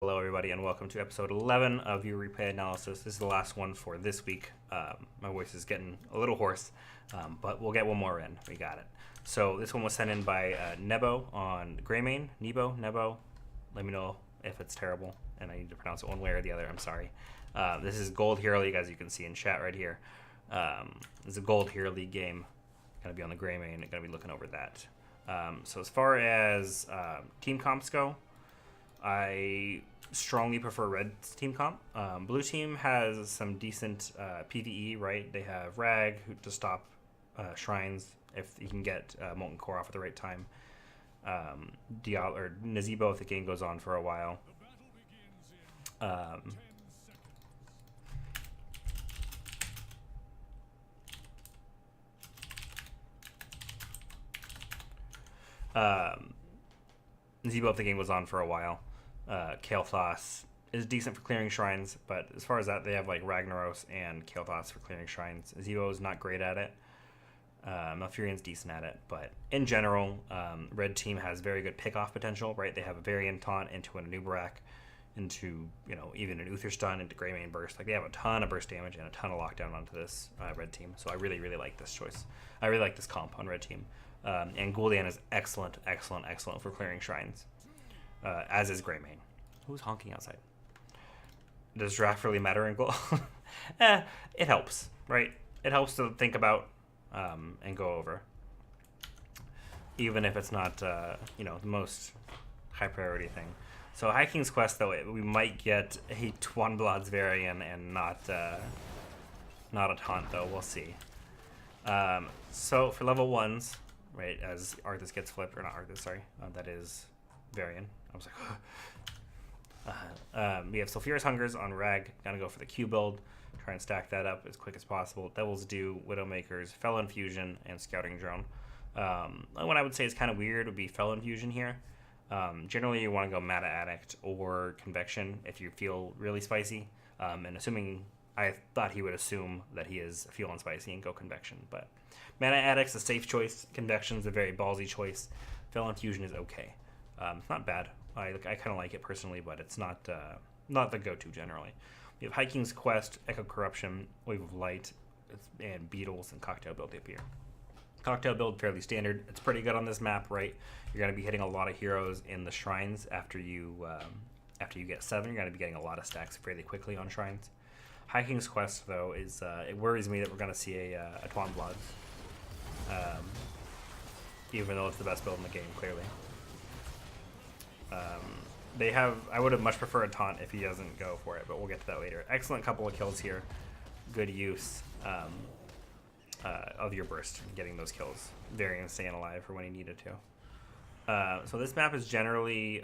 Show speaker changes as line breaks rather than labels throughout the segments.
Hello, everybody, and welcome to episode 11 of your replay analysis. This is the last one for this week. My voice is getting a little hoarse, but we'll get one more in. We got it. So this one was sent in by Nebo on Greymane. Nebo. Let me know if it's terrible, and I need to pronounce it one way or the other. I'm sorry. This is Gold Hero League, as you can see in chat right here. It's a Gold Hero League game. Going to be on the Greymane. Going to be looking over that. So as far as team comps go, I strongly prefer red team comp. Blue team has some decent PvE, right? They have Rag to stop shrines if you can get Molten Core off at the right time. Diablo or Nebo if the game goes on for a while. Nebo if the game goes on for a while. Kael'thas is decent for clearing shrines, but as far as that, they have like Ragnaros and Kael'thas for clearing shrines. Nebo is not great at it. Malfurion's decent at it, but in general, red team has very good pick-off potential, right? They have a Variant Taunt into an Anubarak, into, even an Uther Stun, into Greymane Burst. Like, they have a ton of burst damage and a ton of lockdown onto this red team, so I really, really like this choice. I really like this comp on red team. And Gul'dan is excellent for clearing shrines, as is Greymane. Who's honking outside? Does draft really matter in Gold? It helps, right? It helps to think about and go over, even if it's not the most high priority thing. So High King's Quest, though, we might get a Twanblad's variant and not a taunt, though. We'll see. So for level 1s, right, as Arthas gets flipped, or not Arthas, sorry, that is Varian. I was like, we have Sulfurous Hungers on Rag. Gonna go for the Q build. Try and stack that up as quick as possible. Devil's Due, Widowmakers, Fellow Infusion, and Scouting Drone. What I would say is kind of weird would be Fellow Infusion here. Generally, you want to go Mana Addict or Convection if you feel really spicy. And assuming, I thought he would assume that he is feeling spicy and go Convection. But Mana Addict's a safe choice. Convection's a very ballsy choice. Fellow Infusion is okay. It's not bad. I kind of like it personally, but it's not the go-to generally. We have High King's Quest, Echo Corruption, Wave of Light, and Beetles and Cocktail build up here. Cocktail build, fairly standard. It's pretty good on this map, right? You're going to be hitting a lot of heroes in the shrines after you get 7. You're going to be getting a lot of stacks fairly quickly on shrines. High King's Quest, though, is it worries me that we're going to see a Twanblad's, even though it's the best build in the game, clearly. I would have much preferred a taunt if he doesn't go for it, but we'll get to that later. Excellent couple of kills here. Good use of your burst, getting those kills. Varian staying alive for when he needed to. So this map is generally,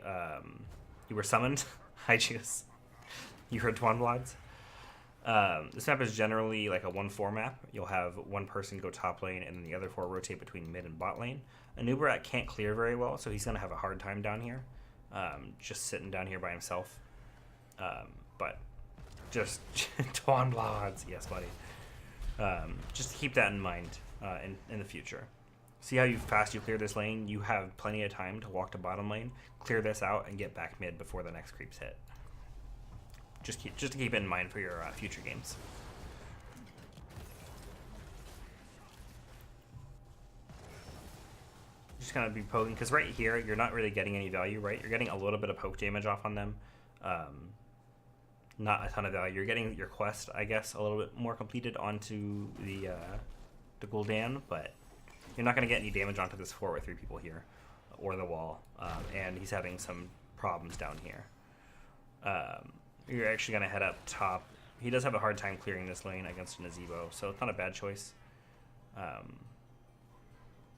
you were summoned. Hi, Juice. You heard Twanblad's. This map is generally like a 1-4 map. You'll have one person go top lane, and then the other 4 rotate between mid and bot lane. Anubarak can't clear very well, so he's going to have a hard time down here. Just sitting down here by himself. But just Twanblad's, yes, buddy. Just keep that in mind in the future. See how fast you clear this lane? You have plenty of time to walk to bottom lane, clear this out, and get back mid before the next creeps hit. Just to keep it in mind for your future games. Just gonna be poking, because right here you're not really getting any value, right? You're getting a little bit of poke damage off on them, not a ton of value. You're getting your quest, I guess, a little bit more completed onto the Gul'dan, but you're not gonna get any damage onto this floor with 3 people here, or the wall, and he's having some problems down here. You're actually gonna head up top. He does have a hard time clearing this lane against Nebo, so it's not a bad choice.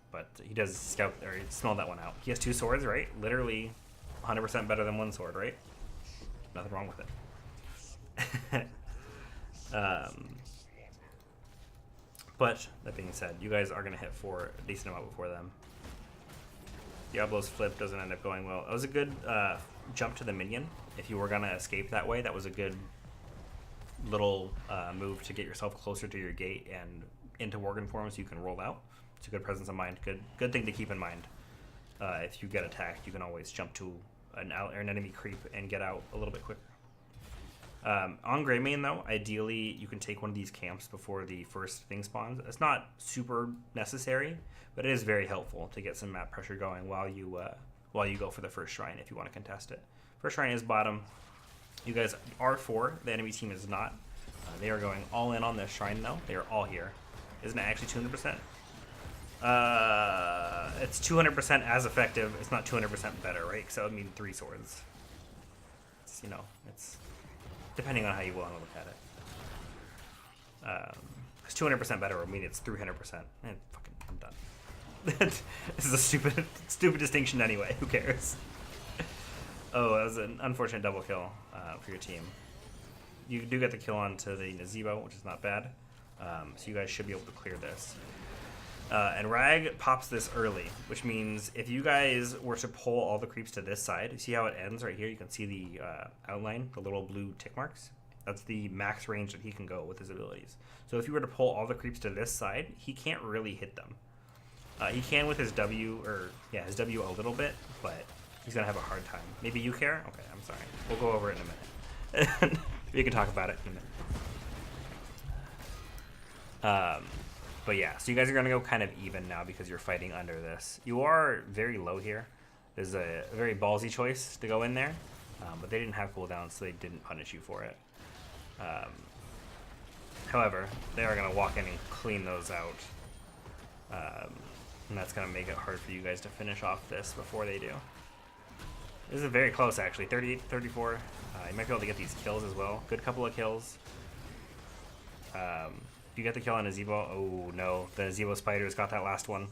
But he does scout, or he smelled that one out. He has 2 swords, right? Literally 100% better than 1 sword, right? Nothing wrong with it. But that being said, you guys are going to hit for a decent amount before them. Diablo's flip doesn't end up going well. It was a good jump to the minion. If you were going to escape that way, that was a good little move to get yourself closer to your gate and into Worgen form so you can roll out. It's a good presence of mind. Good thing to keep in mind. If you get attacked, you can always jump to an enemy creep and get out a little bit quicker. On Greymane, though, ideally you can take one of these camps before the first thing spawns. It's not super necessary, but it is very helpful to get some map pressure going while you go for the first shrine if you want to contest it. First shrine is bottom. You guys are 4. The enemy team is not. They are going all in on this shrine, though. They are all here. Isn't it actually 200%? It's 200% as effective. It's not 200% better, right? Because that would mean 3 swords. It's, you know, it's depending on how you want to look at it. It's 200% better would mean it's 300%. And fucking, I'm done. This is a stupid distinction anyway. Who cares? Oh, that was an unfortunate double kill for your team. You do get the kill onto the Nebo, which is not bad. So you guys should be able to clear this. And Rag pops this early, which means if you guys were to pull all the creeps to this side, you see how it ends right here? You can see the outline, the little blue tick marks. That's the max range that he can go with his abilities. So if you were to pull all the creeps to this side, he can't really hit them. He can with his W, his W a little bit, but he's going to have a hard time. Maybe you care? Okay, I'm sorry. We'll go over it in a minute. We can talk about it in a minute. But yeah, so you guys are going to go kind of even now because you're fighting under this. You are very low here. There's a very ballsy choice to go in there, but they didn't have cooldowns, so they didn't punish you for it. However, they are going to walk in and clean those out. And that's going to make it hard for you guys to finish off this before they do. This is very close, actually. 38, 34. You might be able to get these kills as well. Good couple of kills. You get the kill on a Nebo. Oh, no. The Nebo Spiders got that last one.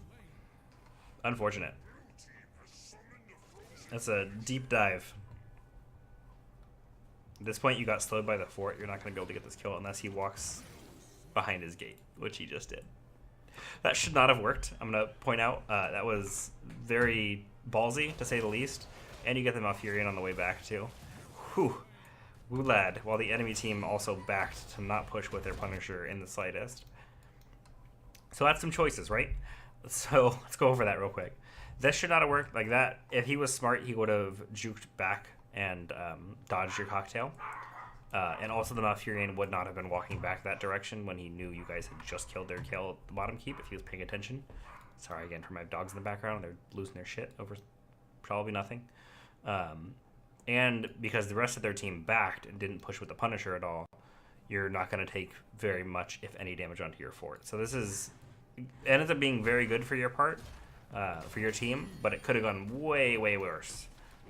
Unfortunate. That's a deep dive. At this point, you got slowed by the fort. You're not going to be able to get this kill unless he walks behind his gate, which he just did. That should not have worked. I'm going to point out that was very ballsy, to say the least. And you get the Malfurion on the way back, too. Whew. Woo lad, while the enemy team also backed to not push with their Punisher in the slightest. So that's some choices, right? So let's go over that real quick. This should not have worked like that. If he was smart, he would have juked back and dodged your cocktail. And also the Malfurion would not have been walking back that direction when he knew you guys had just killed their kill at the bottom keep if he was paying attention. Sorry again for my dogs in the background. They're losing their shit over probably nothing. And because the rest of their team backed and didn't push with the Punisher at all, you're not going to take very much, if any, damage onto your fort. So this ends up being very good for your part, for your team, but it could have gone way, way worse.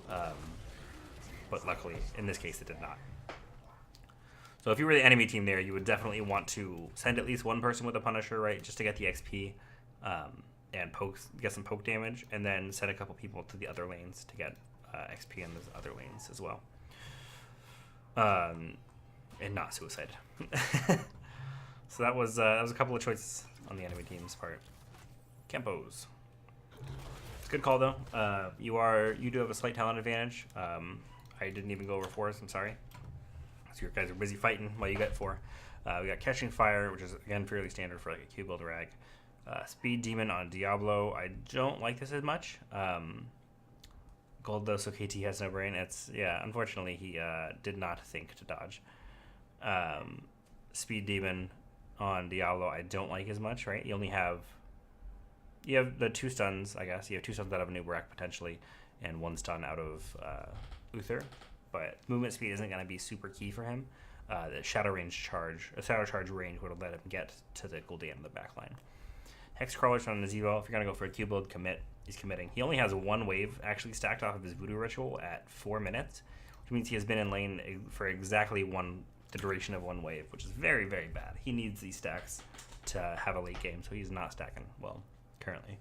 But luckily, in this case, it did not. So if you were the enemy team there, you would definitely want to send at least one person with a Punisher, right, just to get the XP and get some poke damage, and then send a couple people to the other lanes to get XP in those other lanes as well. And not suicide. So that was a couple of choices on the enemy team's part. Kempos. It's a good call though. You do have a slight talent advantage. I didn't even go over 4s, I'm sorry. So your guys are busy fighting while you get 4. We got Catching Fire, which is again fairly standard for like a Q build rag. Speed Demon on Diablo. I don't like this as much. Gold though, so KT has no brain. Unfortunately he did not think to dodge. Speed Demon on Diablo I don't like as much, right? You have the 2 stuns, I guess. You have 2 stuns out of a Nubarak potentially, and 1 stun out of Uther. But movement speed isn't going to be super key for him. The Shadow Charge range would have let him get to the Gul'dan in the back line. Hex Crawlers on Nebo. If you're going to go for a Q build, commit. He's committing. He only has 1 wave actually stacked off of his Voodoo Ritual at 4 minutes, which means he has been in lane for exactly the duration of 1 wave, which is very, very bad. He needs these stacks to have a late game, so he's not stacking well currently.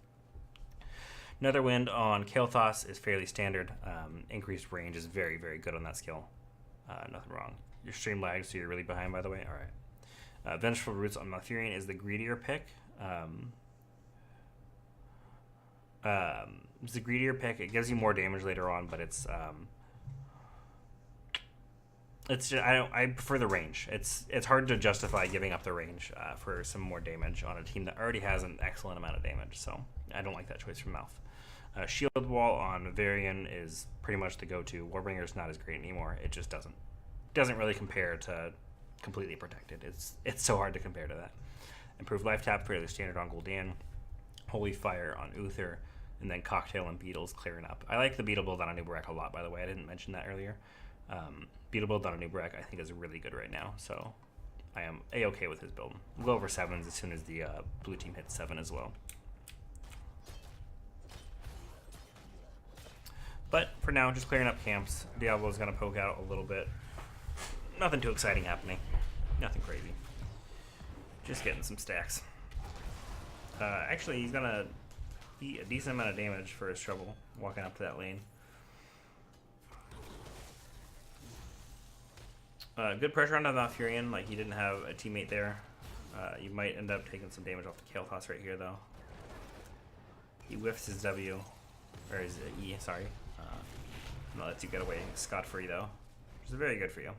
Netherwind on Kael'thas is fairly standard. Increased range is very, very good on that skill. Nothing wrong. Your stream lags, so you're really behind, by the way. All right. Vengeful Roots on Malfurion is the greedier pick. It's the greedier pick. It gives you more damage later on, but it's just, I prefer the range. It's hard to justify giving up the range for some more damage on a team that already has an excellent amount of damage. So I don't like that choice from Malf. Shield Wall on Varian is pretty much the go-to. Warbringer's not as great anymore. It just doesn't really compare to completely protected. It's so hard to compare to that. Improved life tap, fairly standard on Gul'dan. Holy Fire on Uther, and then Cocktail and Beetles clearing up. I like the Beetle build on a Nubarek a lot, by the way. I didn't mention that earlier. Beetle build on a Nubarek I think is really good right now, so I am a-okay with his build. We'll go over 7s as soon as the blue team hits 7 as well. But for now, just clearing up camps. Diablo's going to poke out a little bit. Nothing too exciting happening. Nothing crazy. Just getting some stacks. Actually, he's going to eat a decent amount of damage for his trouble walking up to that lane. Good pressure on the Malfurion. Like, he didn't have a teammate there. You might end up taking some damage off the Kael'thas right here, though. He whiffs his W. Or his E, sorry. That lets you get away scot-free, though, which is very good for you.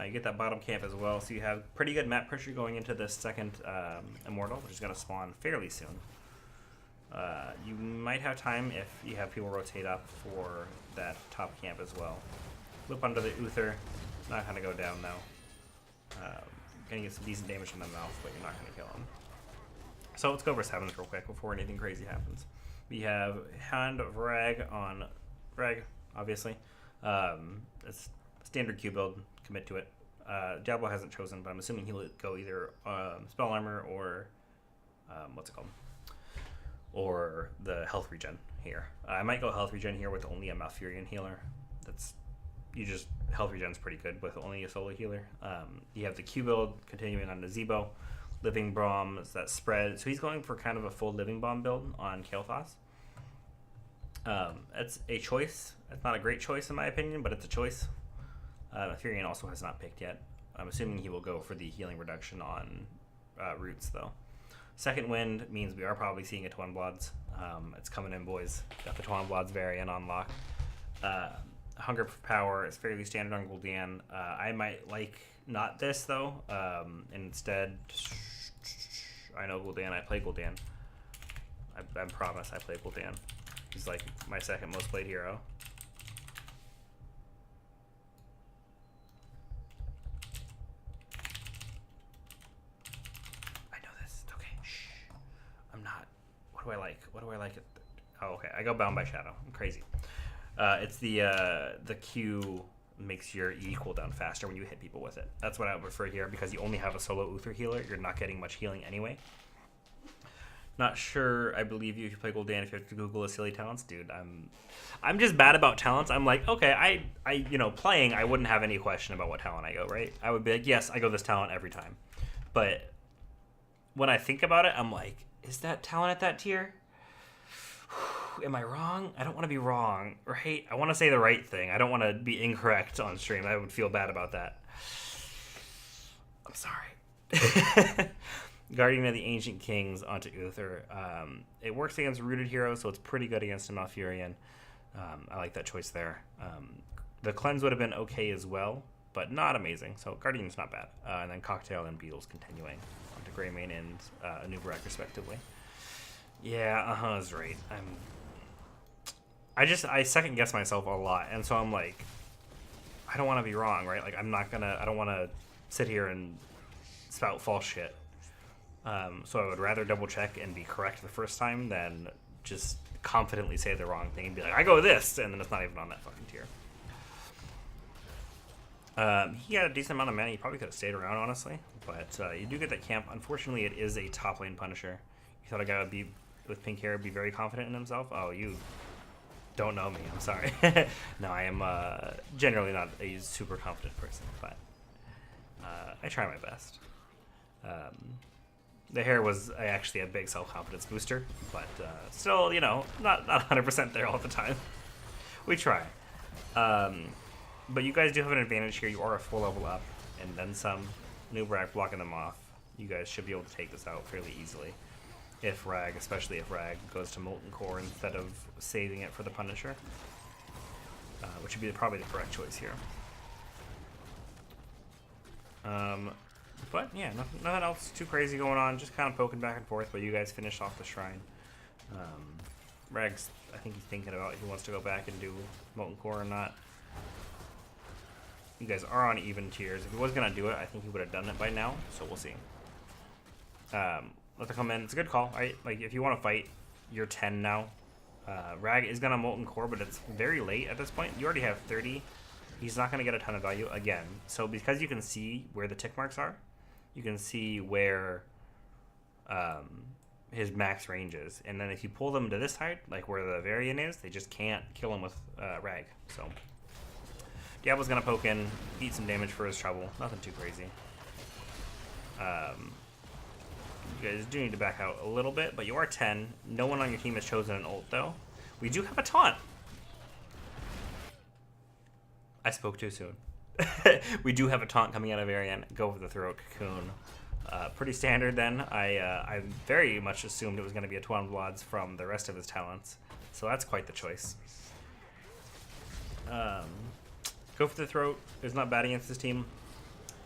You get that bottom camp as well, so you have pretty good map pressure going into this second Immortal, which is going to spawn fairly soon. You might have time if you have people rotate up for that top camp as well. Flip onto the Uther. Not going to go down, though. Going to get some decent damage from the mouth, but you're not going to kill him. So let's go over 7s real quick before anything crazy happens. We have Hand of Rag on Rag, obviously. It's standard Q build. Commit to it. Diablo hasn't chosen, but I'm assuming he'll go either Spell Armor or what's it called? Or the Health Regen here. I might go Health Regen here with only a Malfurion healer. Health Regen's pretty good with only a solo healer. You have the Q build continuing on the Nebo. Living Bomb is that spread. So he's going for kind of a full Living Bomb build on Kael'thas. It's a choice. It's not a great choice in my opinion, but it's a choice. Furion also has not picked yet. I'm assuming he will go for the healing reduction on Roots, though. Second Wind means we are probably seeing a Twin Bloods. It's coming in, boys. Got the Twin Bloods variant on lock. Hunger for Power is fairly standard on Gul'dan. I might like not this, though. Instead, I know Gul'dan. I play Gul'dan. I promise I play Gul'dan. He's like my second most played hero. I know this. It's okay. Shh. I'm not. What do I like? What do I like? Oh, okay. I go Bound by Shadow. I'm crazy. It's the Q makes your E cooldown faster when you hit people with it. That's what I would prefer here because you only have a solo Uther healer. You're not getting much healing anyway. Not sure I believe you if you play Gul'dan if you have to Google a silly talents. Dude, I'm just bad about talents. I'm like, okay, I playing, I wouldn't have any question about what talent I go, right? I would be like, yes, I go this talent every time. But when I think about it, I'm like, is that talent at that tier? Am I wrong? I don't want to be wrong, right? I want to say the right thing. I don't want to be incorrect on stream. I would feel bad about that. I'm sorry. Guardian of the Ancient Kings onto Uther. It works against rooted heroes, so it's pretty good against a Malfurion. I like that choice there. The Cleanse would have been okay as well, but not amazing. So Guardian's not bad. And then Cocktail and Beetles continuing onto Greymane and Nubarek respectively. Yeah, that's right. I second guess myself a lot, and so I'm like, I don't want to be wrong, right? Like I don't want to sit here and spout false shit. So I would rather double check and be correct the first time than just confidently say the wrong thing and be like, I go this, and then it's not even on that fucking tier. He had a decent amount of mana. He probably could have stayed around, honestly, but you do get that camp. Unfortunately, it is a top lane Punisher. You thought a guy would be with pink hair be very confident in himself? Oh, you don't know me. I'm sorry. No, I am generally not a super confident person, but I try my best. The hair was actually a big self-confidence booster, but still, not 100% there all the time. We try. But you guys do have an advantage here. You are a full level up, and then some. Nubarek blocking them off. You guys should be able to take this out fairly easily. Especially if Rag goes to Molten Core instead of saving it for the Punisher, which would be probably the correct choice here. But yeah, nothing else too crazy going on. Just kind of poking back and forth, but you guys finished off the shrine. Rag's, I think he's thinking about if he wants to go back and do Molten Core or not. You guys are on even tiers. If he was going to do it, I think he would have done it by now, so we'll see. Let them come in. It's a good call, right? Like, if you want to fight, you're 10 now. Rag is going to Molten Core, but it's very late at this point. You already have 30. He's not going to get a ton of value again. So because you can see where the tick marks are, you can see where his max range is. And then if you pull them to this side, like where the variant is, they just can't kill him with Rag. So Diablo's going to poke in, eat some damage for his trouble. Nothing too crazy. You guys do need to back out a little bit, but you are 10. No one on your team has chosen an ult, though. We do have a taunt. I spoke too soon. We do have a taunt coming out of Variant. Go for the throat cocoon. Pretty standard then. I very much assumed it was going to be a Tuan Blods from the rest of his talents. So that's quite the choice. Go for the throat is not bad against this team.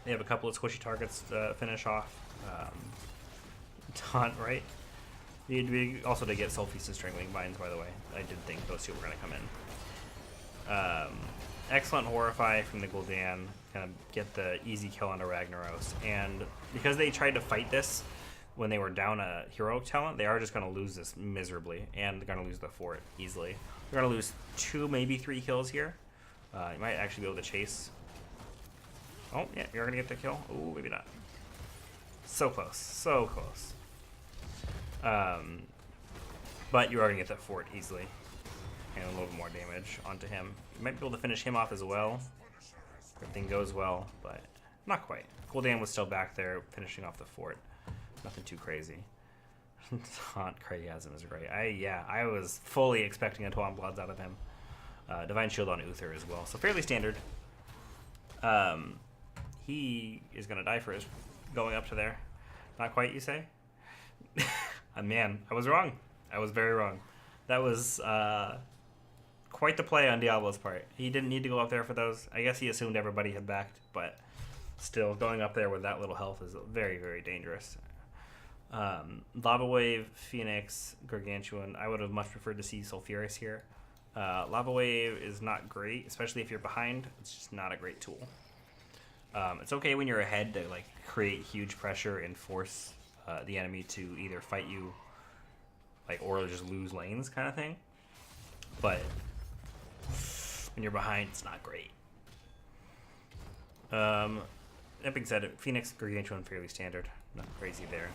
They have a couple of squishy targets to finish off. Taunt, right? We also did get Sulfis and Strangling Vines, by the way. I did think those two were going to come in. Excellent Horrify from the Gul'dan. Kind of get the easy kill onto Ragnaros. And because they tried to fight this when they were down a heroic talent, they are just going to lose this miserably. And they're going to lose the fort easily. They're going to lose 2, maybe 3 kills here. You might actually be able to chase. Oh, yeah, you're going to get the kill. Ooh, maybe not. So close. So close. But you are going to get that fort easily. And a little bit more damage onto him. You might be able to finish him off as well. Everything goes well, but not quite. Gul'dan was still back there finishing off the fort. Nothing too crazy. Taunt Crayasm is great. I was fully expecting a Tuan Bloods out of him. Divine Shield on Uther as well. So fairly standard. He is going to die for his going up to there. Not quite, you say? Man, I was wrong. I was very wrong. That was quite the play on Diablo's part. He didn't need to go up there for those. I guess he assumed everybody had backed, but still, going up there with that little health is very, very dangerous. Lava Wave, Phoenix, Gargantuan. I would have much preferred to see Sulfuris here. Lava Wave is not great, especially if you're behind. It's just not a great tool. It's okay when you're ahead to like create huge pressure and force the enemy to either fight you, like, or just lose lanes, kind of thing. But when you're behind, it's not great. That being said, Phoenix, Gargantuan, fairly standard. Nothing crazy there.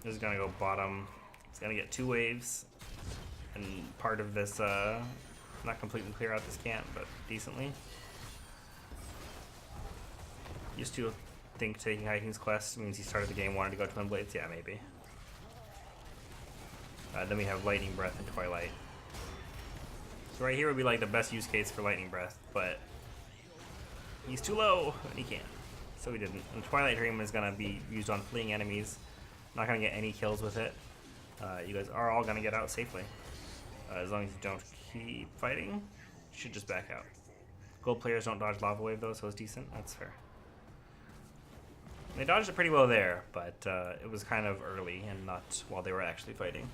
This is gonna go bottom. It's gonna get 2 waves, and part of this, not completely clear out this camp, but decently. Used to think taking Viking's Quest means he started the game wanting to go Twin Blades. Yeah, maybe. Then we have Lightning Breath and Twilight. So right here would be like the best use case for Lightning Breath, but he's too low and he can't. So we didn't. And Twilight Dream is going to be used on fleeing enemies. Not going to get any kills with it. You guys are all going to get out safely. As long as you don't keep fighting, you should just back out. Gold players don't dodge Lava Wave though, so it's decent. That's fair. They dodged it pretty well there, but it was kind of early and not while they were actually fighting.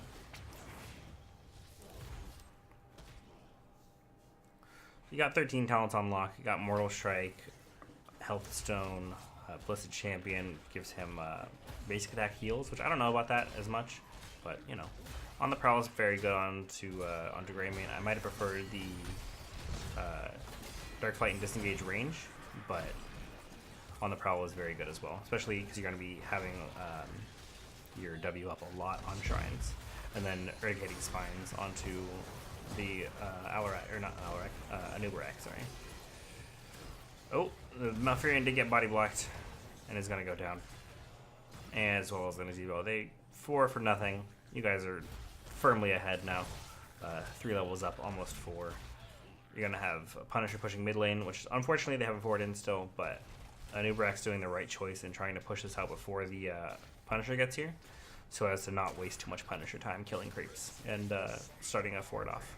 You got 13 talents on lock. You got Mortal Strike, Health Stone, Blessed Champion gives him basic attack heals, which I don't know about that as much, but you know. On the Prowl is very good onto Greymane. I might have preferred the Dark Flight and Disengage range, but on the Prowl is very good as well, especially because you're going to be having your W up a lot on Shrines. And then Eradicating Spines onto the Alarak, or not Alarak, Anubarak, sorry. Oh, the Malfurion did get body blocked and is going to go down. As well as the Nebo. They 4 for nothing. You guys are firmly ahead now. 3 levels up, almost 4. You're going to have a Punisher pushing mid lane, which unfortunately they have a forward in still, but Anubarak's doing the right choice in trying to push this out before the Punisher gets here, so as to not waste too much Punisher time killing creeps and starting a fort off.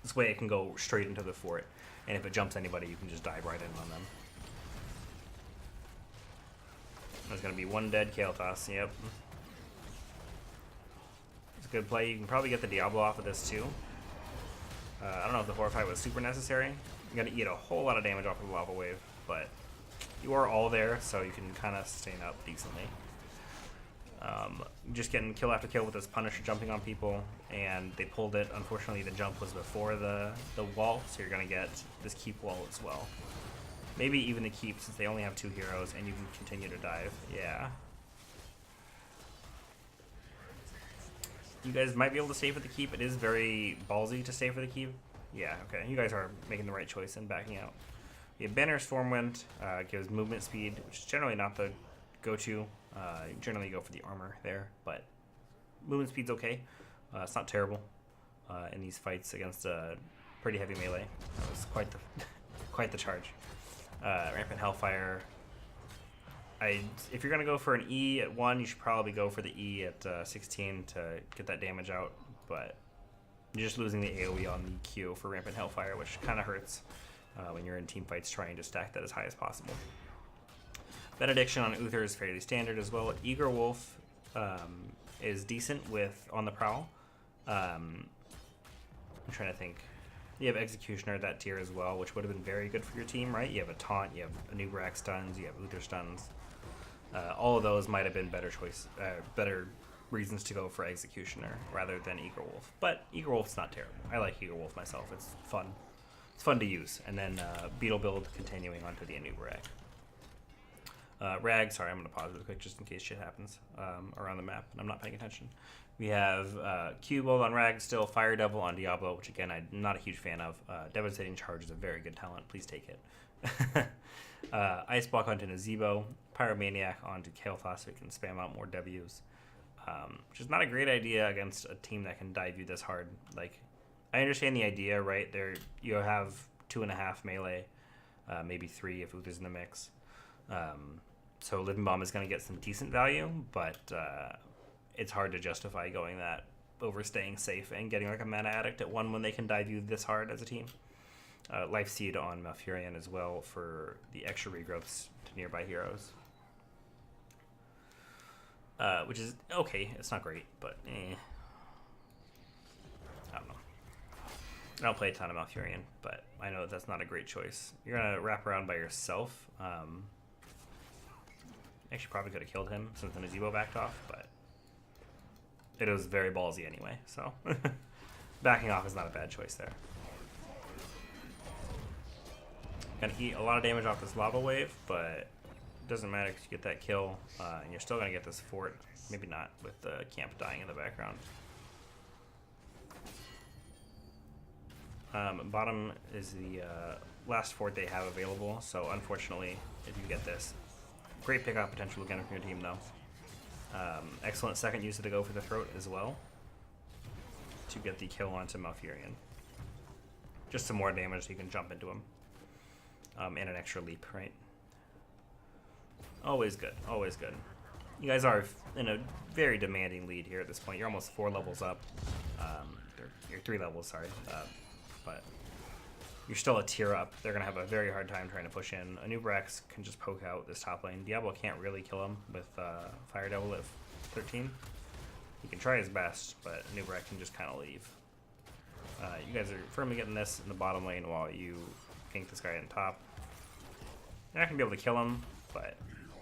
This way it can go straight into the fort, and if it jumps anybody, you can just dive right in on them. There's going to be 1 dead Kael'thas, yep. There's a Good play. You can probably get the Diablo off of this too. I don't know if the Horrify was super necessary. You got to eat a whole lot of damage off of the Lava Wave, but you are all there, so you can kind of sustain up decently. Just getting kill after kill with this Punisher jumping on people, and they pulled it. Unfortunately, the jump was before the wall, so you're going to get this keep wall as well. Maybe even the keep, since they only have 2 heroes, and you can continue to dive. Yeah. You guys might be able to stay for the keep. It is very ballsy to stay for the keep. Yeah, okay. You guys are making the right choice and backing out. We have Banner Stormwind, gives movement speed, which is generally not the go-to. You generally go for the armor there, but movement speed's okay. It's not terrible in these fights against a pretty heavy melee. That was quite the quite the charge. Rampant Hellfire. If you're gonna go for an E at 1, you should probably go for the E at 16 to get that damage out. But you're just losing the AoE on the Q for Rampant Hellfire, which kind of hurts when you're in team fights trying to stack that as high as possible. Benediction on Uther is fairly standard as well. Eager Wolf is decent with on the prowl. I'm trying to think. You have Executioner at that tier as well, which would have been very good for your team, right? You have a Taunt, you have Anubarak stuns, you have Uther stuns. All of those might have been better reasons to go for Executioner rather than Eager Wolf. But Eager Wolf's not terrible. I like Eager Wolf myself. It's fun. It's fun to use. And then Beetle build continuing onto the Anubarak. Rag, sorry, I'm going to pause real quick just in case shit happens around the map and I'm not paying attention. We have Q build on Rag still, Fire Devil on Diablo, which again, I'm not a huge fan of. Devastating Charge is a very good talent. Please take it. Ice Block onto Nebo, Pyromaniac onto Kael'thas so we can spam out more Ws. Which is not a great idea against a team that can dive you this hard. Like, I understand the idea, right? There, you have 2.5 melee, maybe 3 if Uther's in the mix. So Living Bomb is going to get some decent value, but it's hard to justify going that over staying safe and getting like a mana addict at 1 when they can dive you this hard as a team. Life Seed on Malfurion as well for the extra regrowths to nearby heroes. Which is okay. It's not great, but I don't know. I don't play a ton of Malfurion, but I know that's not a great choice. You're going to wrap around by yourself. Actually, probably could have killed him since the Nebo backed off, but it was very ballsy anyway, so backing off is not a bad choice there. Gonna eat a lot of damage off this Lava Wave, but it doesn't matter because you get that kill, and you're still gonna get this fort. Maybe not with the camp dying in the background. Bottom is the last fort they have available, so unfortunately, if you get this, great pickup potential again from your team though. Excellent second use of the Go for the Throat as well to get the kill onto Malfurion. Just some more damage so you can jump into him. And an extra leap, right? Always good, always good. You guys are in a very demanding lead here at this point. You're almost 4 levels up. You're 3 levels, sorry. But you're still a tier up. They're going to have a very hard time trying to push in. Anubrax can just poke out this top lane. Diablo can't really kill him with Fire Devil at 13. He can try his best, but Anubrax can just kind of leave. You guys are firmly getting this in the bottom lane while you gank this guy on top. You're not going to be able to kill him, but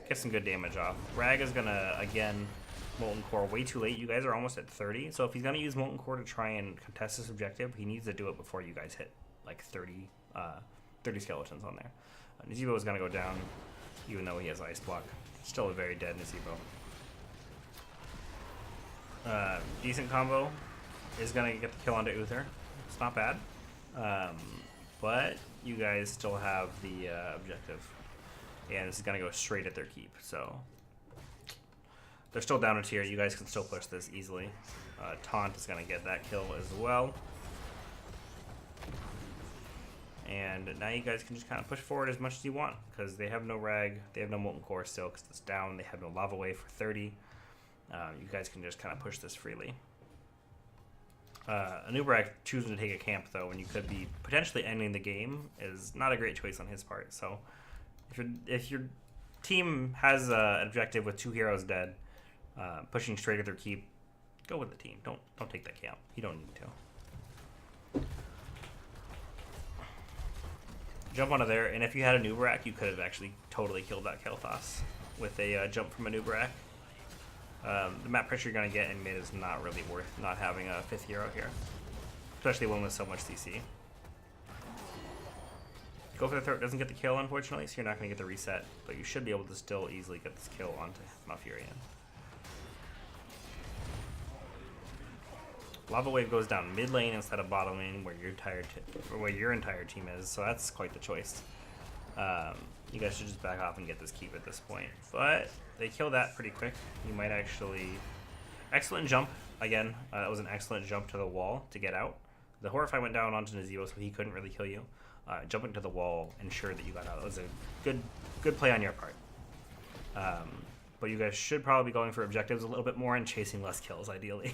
get some good damage off. Rag is going to, again, Molten Core way too late. You guys are almost at 30, so if he's going to use Molten Core to try and contest this objective, he needs to do it before you guys hit like 30 skeletons on there. Nebo is going to go down, even though he has Ice Block. Still a very dead Nebo. Decent combo is going to get the kill onto Uther. It's not bad. But you guys still have the objective. And this is going to go straight at their keep. So they're still down a tier. You guys can still push this easily. Taunt is going to get that kill as well. And now you guys can just kind of push forward as much as you want because they have no Rag. They have no Molten Core still because it's down. They have no Lava Wave for 30. You guys can just kind of push this freely. Anubarak choosing to take a camp, though, when you could be potentially ending the game is not a great choice on his part. So if your team has an objective with 2 heroes dead, pushing straight at their keep, go with the team. Don't take that camp. You don't need to. Jump onto there, and if you had a Nubarak, you could have actually totally killed that Kael'thas with a jump from a Nubarak. The map pressure you're going to get in mid is not really worth not having a 5th hero here. Especially one with so much CC. Go for the throat doesn't get the kill, unfortunately, so you're not going to get the reset, but you should be able to still easily get this kill onto Malfurion. Lava Wave goes down mid lane instead of bottom lane where your entire team is, so that's quite the choice. You guys should just back off and get this keep at this point. But they kill that pretty quick. You might actually... Excellent jump. Again, that was an excellent jump to the wall to get out. The Horrify went down onto Nebo, so he couldn't really kill you. Jumping to the wall ensured that you got out. That was a good play on your part. But you guys should probably be going for objectives a little bit more and chasing less kills, ideally.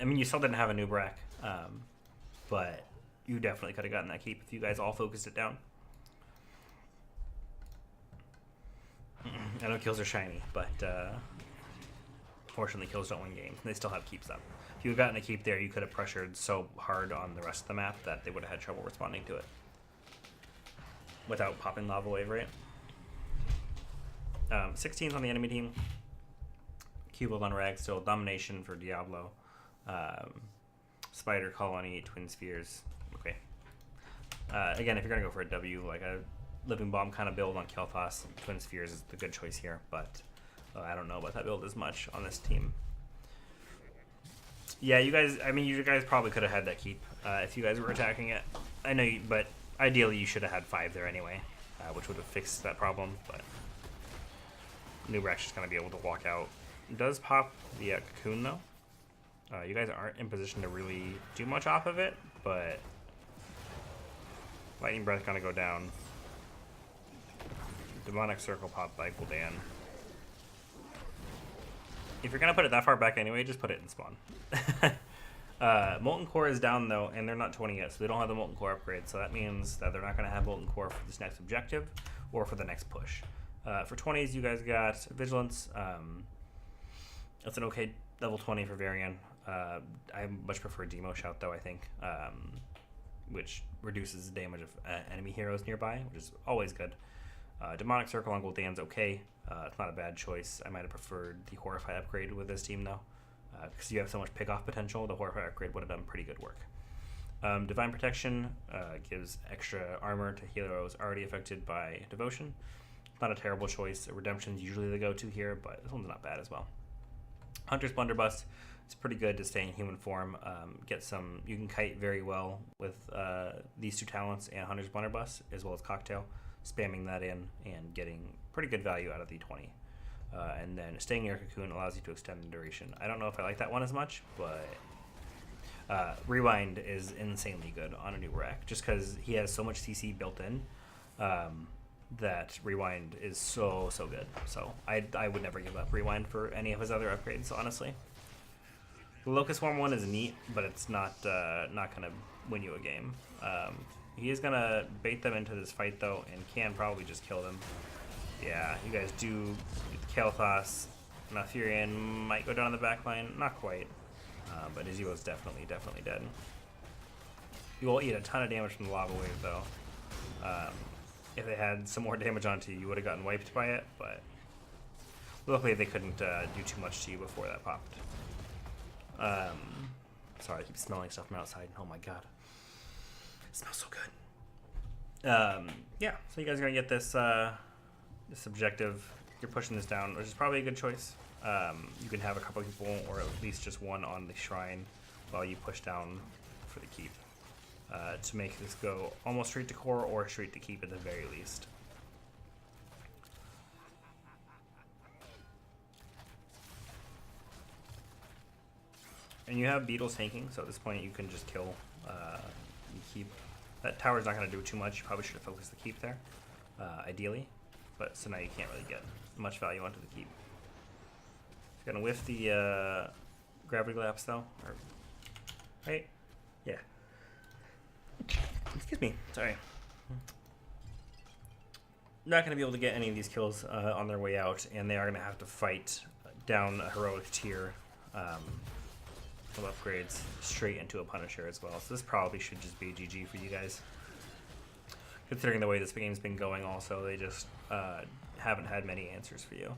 I mean, you still didn't have a Nubarak, but you definitely could have gotten that keep if you guys all focused it down. I know kills are shiny, but fortunately kills don't win games. They still have keeps up. If you had gotten a keep there, you could have pressured so hard on the rest of the map that they would have had trouble responding to it without popping Lava Wave, right? 16's on the enemy team. Cubed on Rag, still domination for Diablo. Spider Colony, Twin Spheres. Okay. Again, if you're gonna go for a W, like a Living Bomb kind of build on Kael'thas, Twin Spheres is the good choice here, but I don't know about that build as much on this team. Yeah, you guys, I mean, you guys probably could have had that keep if you guys were attacking it. I know, but ideally you should have had 5 there anyway, which would have fixed that problem, but Nubarak's just gonna be able to walk out. It does pop the cocoon though. You guys aren't in position to really do much off of it, but Lightning Breath gonna go down. Demonic Circle pop by Gul'dan. If you're gonna put it that far back anyway, just put it in spawn. Molten Core is down though, and they're not 20 yet, so they don't have the Molten Core upgrade, so that means that they're not gonna have Molten Core for this next objective or for the next push. For 20s, you guys got Vigilance. That's an okay level 20 for Varian. I much prefer Demo Shout though, I think, which reduces the damage of enemy heroes nearby, which is always good. Demonic Circle on Gul'dan's okay. It's not a bad choice. I might have preferred the Horrify upgrade with this team though, because you have so much pick-off potential. The Horrify upgrade would have done pretty good work. Divine Protection gives extra armor to heroes already affected by Devotion. Not a terrible choice. Redemption's usually the go-to here, but this one's not bad as well. Hunter's Blunderbuss. It's pretty good to stay in human form. You can kite very well with these 2 talents and Hunter's Blunderbuss, as well as Cocktail, spamming that in and getting pretty good value out of the 20. And then staying near Cocoon allows you to extend the duration. I don't know if I like that one as much, but Rewind is insanely good on a Nubarak, just because he has so much CC built in that Rewind is so good. So I would never give up Rewind for any of his other upgrades, honestly. The Locust Swarm one is neat, but it's not gonna win you a game. He is gonna bait them into this fight though, and can probably just kill them. Yeah, you guys do. Kael'thas, Malfurion might go down the back line, not quite, but Izuo's definitely dead. You will eat a ton of damage from the Lava Wave though. If they had some more damage onto you, you would have gotten wiped by it, but luckily they couldn't do too much to you before that popped. Sorry, I keep smelling stuff from outside. Oh my god. It smells so good. Yeah, so you guys are going to get this this objective. You're pushing this down, which is probably a good choice. You can have a couple people, or at least just one on the shrine, while you push down for the keep. To make this go almost straight to core or straight to keep at the very least. And you have beetles tanking, so at this point you can just kill you keep. That tower's not going to do too much. You probably should have focused the keep there, ideally. But so now you can't really get much value onto the keep. It's going to whiff the gravity collapse though, or, right? Yeah. Excuse me, sorry. Not going to be able to get any of these kills on their way out, and they are going to have to fight down a heroic tier of upgrades straight into a Punisher as well. So this probably should just be GG for you guys. Considering the way this game's been going also, they just haven't had many answers for you.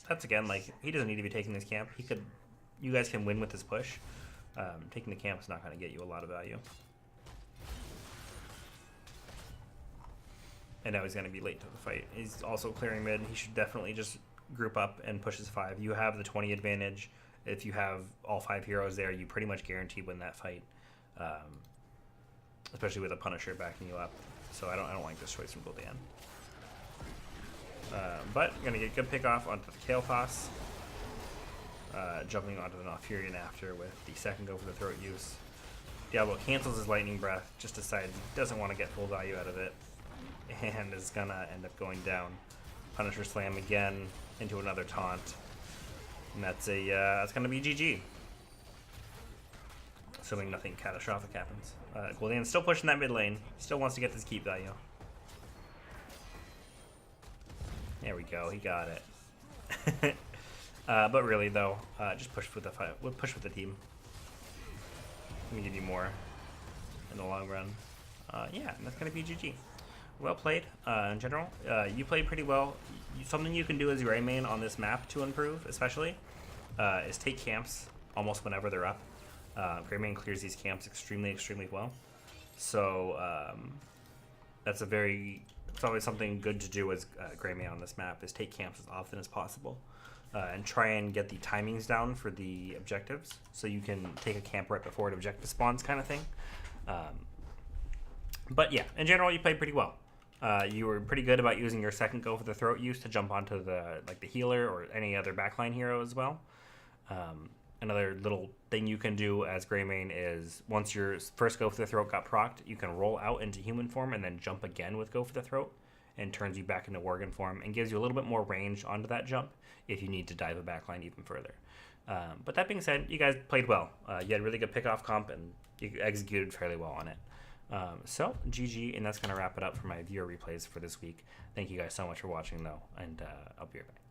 That's again, like, he doesn't need to be taking this camp. He could, you guys can win with this push. Taking the camp is not going to get you a lot of value. And now he's going to be late to the fight. He's also clearing mid. He should definitely just group up and push his 5. You have the 20 advantage. If you have all 5 heroes there, you pretty much guarantee win that fight. Especially with a Punisher backing you up. So I don't like this choice from Gul'dan. But you're going to get good pick off onto the Kael'thas. Jumping onto the Nalfurion after with the second go for the throat use. Diablo cancels his lightning breath, just decides he doesn't want to get full value out of it, and is gonna end up going down. Punisher slam again into another taunt, and that's gonna be GG. Assuming nothing catastrophic happens. Gul'dan's still pushing that mid lane. Still wants to get this keep value. There we go. He got it. But really, though, just push with the team. Let me give you more in the long run. Yeah, and that's going to be GG. Well played, in general. You played pretty well. Something you can do as Greymane on this map to improve, especially, is take camps almost whenever they're up. Greymane clears these camps extremely, extremely well. So that's it's always something good to do as Greymane on this map, is take camps as often as possible. And try and get the timings down for the objectives, so you can take a camp right before an objective spawns, kind of thing. But yeah, in general, you played pretty well. You were pretty good about using your second go for the throat use to jump onto the healer or any other backline hero as well. Another little thing you can do as Greymane is, once your first go for the throat got procced, you can roll out into human form and then jump again with go for the throat, and turns you back into Worgen form and gives you a little bit more range onto that jump if you need to dive a backline even further. But that being said, you guys played well. You had really good pick-off comp, and you executed fairly well on it. So, GG, and that's going to wrap it up for my viewer replays for this week. Thank you guys so much for watching, though, and I'll be right back.